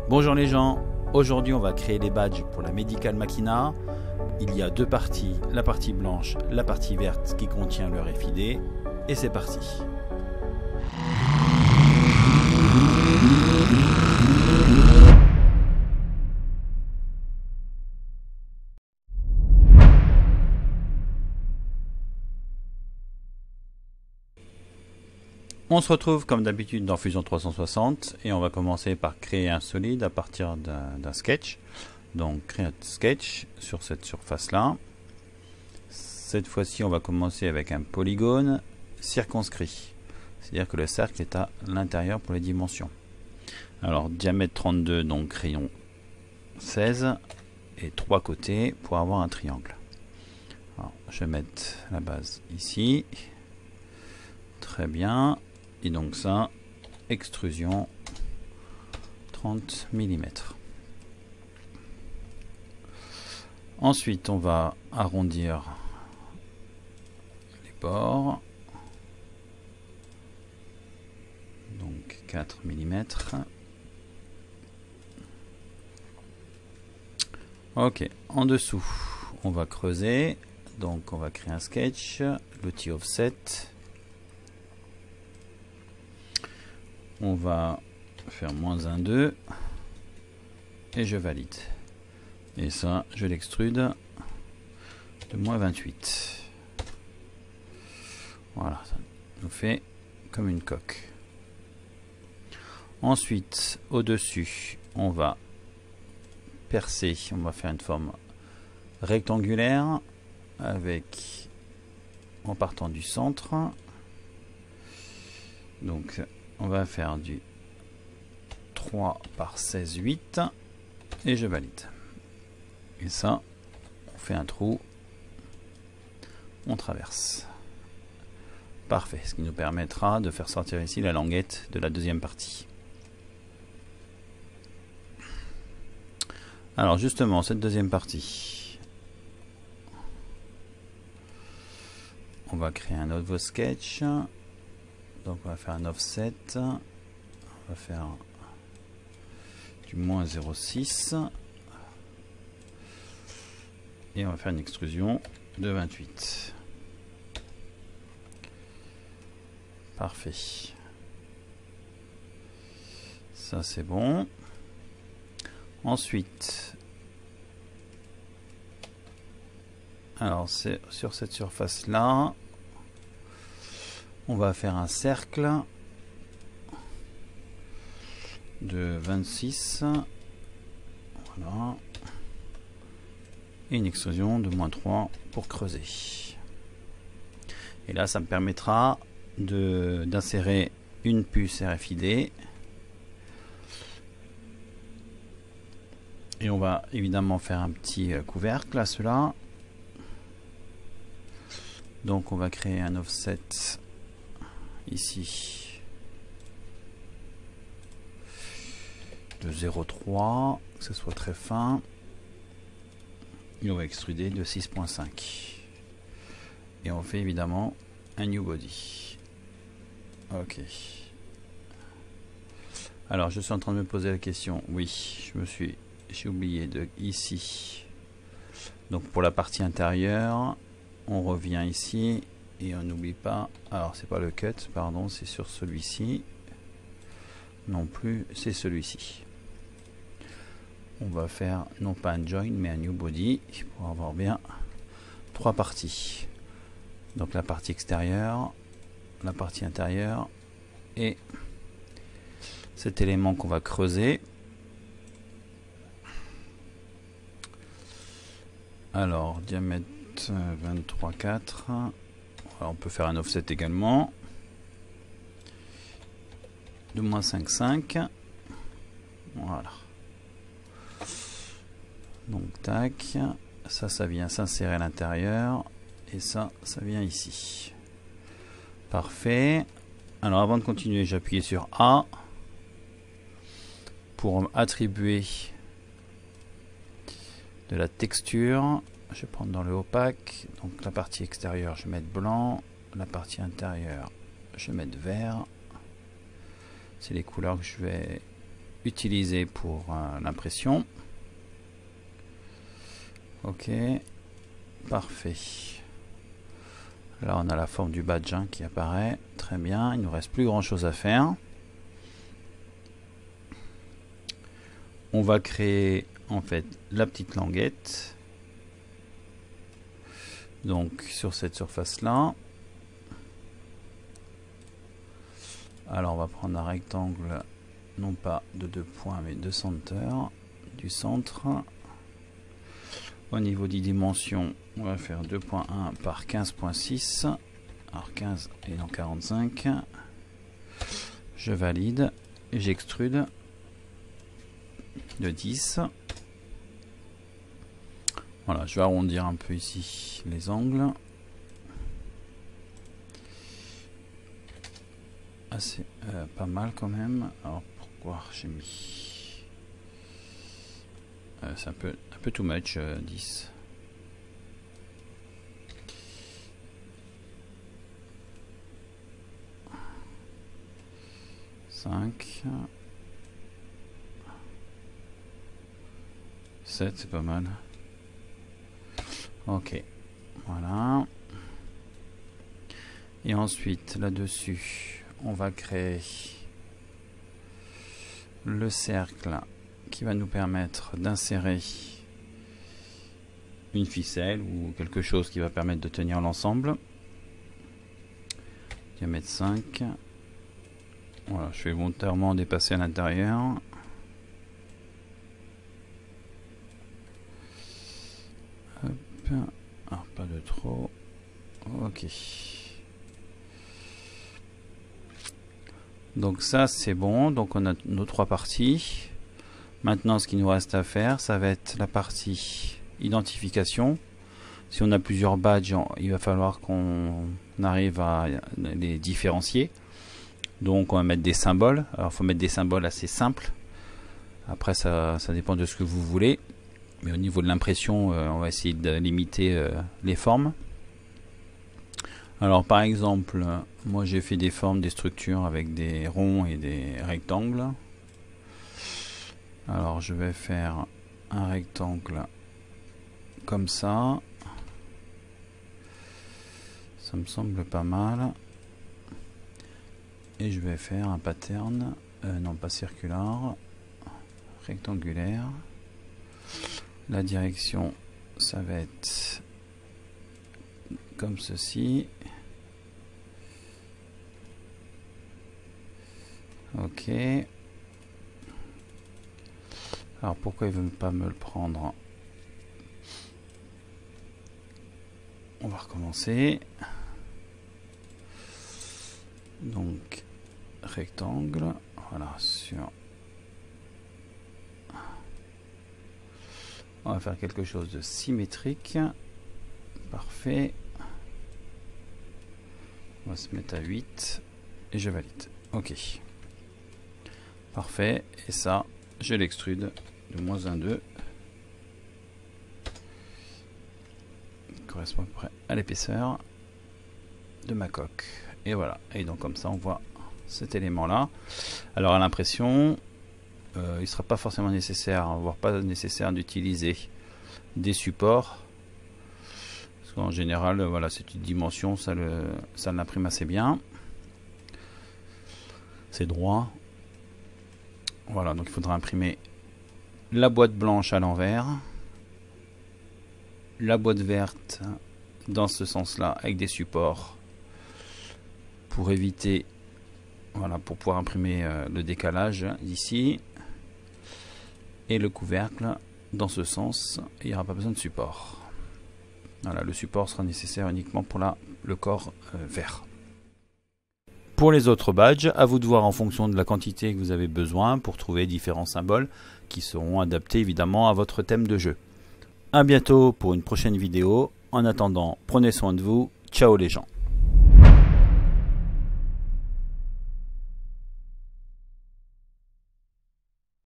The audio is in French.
Bonjour les gens, aujourd'hui on va créer les badges pour la Medical Machina. Il y a deux parties, la partie blanche, la partie verte qui contient le RFID, et c'est parti. On se retrouve comme d'habitude dans Fusion 360 et on va commencer par créer un solide à partir d'un sketch. Donc créer un sketch sur cette surface là. Cette fois-ci on va commencer avec un polygone circonscrit. C'est-à-dire que le cercle est à l'intérieur pour les dimensions. Alors diamètre 32, donc crayon 16 et 3 côtés pour avoir un triangle. Alors, je vais mettre la base ici. Très bien. Et donc ça, extrusion 30 mm. Ensuite, on va arrondir les bords. Donc 4 mm. Ok, en dessous, on va creuser. Donc on va créer un sketch, l'outil offset. On va faire -1,2 et je valide. Et ça, je l'extrude de -28. Voilà, ça nous fait comme une coque. Ensuite, au-dessus, on va percer. On va faire une forme rectangulaire avec en partant du centre. Donc on va faire du 3 par 16, 8 et je valide. Et ça, on fait un trou, on traverse. Parfait, ce qui nous permettra de faire sortir ici la languette de la deuxième partie. Alors justement, cette deuxième partie, on va créer un nouveau sketch. Donc on va faire un offset, on va faire du -0,6 et on va faire une extrusion de 28. Parfait. Ça c'est bon. Ensuite, alors c'est sur cette surface là. On va faire un cercle de 26. Voilà. Et une extrusion de -3 pour creuser. Et là, ça me permettra d'insérer une puce RFID. Et on va évidemment faire un petit couvercle à cela. Donc on va créer un offset ici de 0,3, que ce soit très fin, et on va extruder de 6,5 et on fait évidemment un new body. Ok, alors je suis en train de me poser la question, oui, j'ai oublié de ici, donc pour la partie intérieure on revient ici et on n'oublie pas, alors c'est pas le cut, pardon, c'est sur celui-ci. Non plus, c'est celui-ci. On va faire non pas un join, mais un new body pour avoir bien 3 parties. Donc la partie extérieure, la partie intérieure et cet élément qu'on va creuser. Alors diamètre 23,4. Alors, on peut faire un offset également de -5,5. Voilà. Donc tac, ça vient s'insérer à l'intérieur et ça vient ici. Parfait. Alors avant de continuer, j'appuie sur A pour attribuer de la texture. Je vais prendre dans le opaque, donc la partie extérieure je vais mettre blanc, la partie intérieure je vais mettre vert. C'est les couleurs que je vais utiliser pour l'impression. Ok, parfait. Là on a la forme du badge qui apparaît, très bien. Il nous reste plus grand chose à faire. On va créer en fait la petite languette, donc sur cette surface là. Alors on va prendre un rectangle, non pas de 2 points mais de center, du centre. Au niveau des dimensions, on va faire 2.1 par 15.6, alors 15 et non 45. Je valide et j'extrude de 10. Voilà, je vais arrondir un peu ici les angles. Assez pas mal quand même. Alors pourquoi j'ai mis c'est un peu too much 10. Cinq. 7, c'est pas mal. Ok, voilà. Et ensuite là-dessus on va créer le cercle qui va nous permettre d'insérer une ficelle ou quelque chose qui va permettre de tenir l'ensemble. Diamètre 5. Voilà, je vais volontairement dépasser à l'intérieur. Alors, pas de trop. Ok. Donc ça c'est bon. Donc on a nos 3 parties. Maintenant ce qu'il nous reste à faire, ça va être la partie identification. Si on a plusieurs badges, il va falloir qu'on arrive à les différencier. Donc on va mettre des symboles. Alors il faut mettre des symboles assez simples. Après ça dépend de ce que vous voulez. Mais au niveau de l'impression, on va essayer de limiter les formes. Alors par exemple, moi j'ai fait des formes, des structures avec des ronds et des rectangles. Alors je vais faire un rectangle comme ça. Ça me semble pas mal. Et je vais faire un pattern, non pas circulaire, rectangulaire. La direction, ça va être comme ceci. Ok. Alors pourquoi il veut pas me le prendre? On va recommencer. Donc rectangle, voilà, sur. On va faire quelque chose de symétrique. Parfait. On va se mettre à 8 et je valide. Ok. Parfait. Et ça, je l'extrude de -1,2. Correspond à peu près à l'épaisseur de ma coque. Et voilà. Et donc comme ça, on voit cet élément-là. Alors à l'impression, il ne sera pas forcément nécessaire, voire pas nécessaire d'utiliser des supports. Parce qu'en général, voilà, cette dimension, ça l'imprime assez bien. C'est droit. Voilà, donc il faudra imprimer la boîte blanche à l'envers, la boîte verte dans ce sens-là avec des supports pour éviter, voilà, pour pouvoir imprimer le décalage ici, et le couvercle dans ce sens. Il n'y aura pas besoin de support. Voilà, le support sera nécessaire uniquement pour le corps vert. Pour les autres badges, à vous de voir en fonction de la quantité que vous avez besoin pour trouver différents symboles qui seront adaptés évidemment à votre thème de jeu. A bientôt pour une prochaine vidéo. En attendant, prenez soin de vous. Ciao les gens.